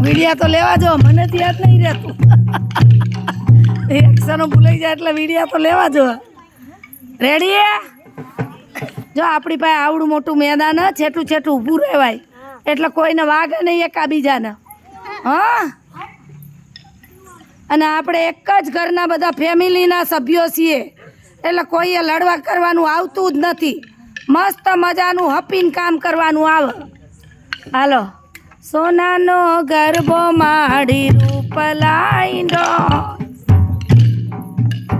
વિડિયા તો લેવા જો, મને તો યાદ નહીં રહેતું. એક્શનો ભૂલાઈ જાય એટલે વિડિયા તો લેવા જો. રેડી? જો આપણી પાસે આવડું મોટું મેદાન છેટું છેટું ઊભું રહેવાય એટલે કોઈને વાગે નહીં એકાબીજાને. હા, અને આપણે એક જ ઘરના બધા ફેમિલીના સભ્યો છીએ એટલે કોઈએ લડવા કરવાનું આવતું જ નથી. મસ્ત મજાનું હપીને કામ કરવાનું આવે. હાલો. સોનાનો ગરબો માડી રૂપ લાઈનો.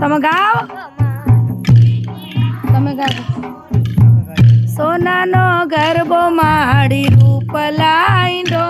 તમે ગાઓ, તમે ગાઓ. સોનાનો ગરબો માડી રૂપ લાઈનો.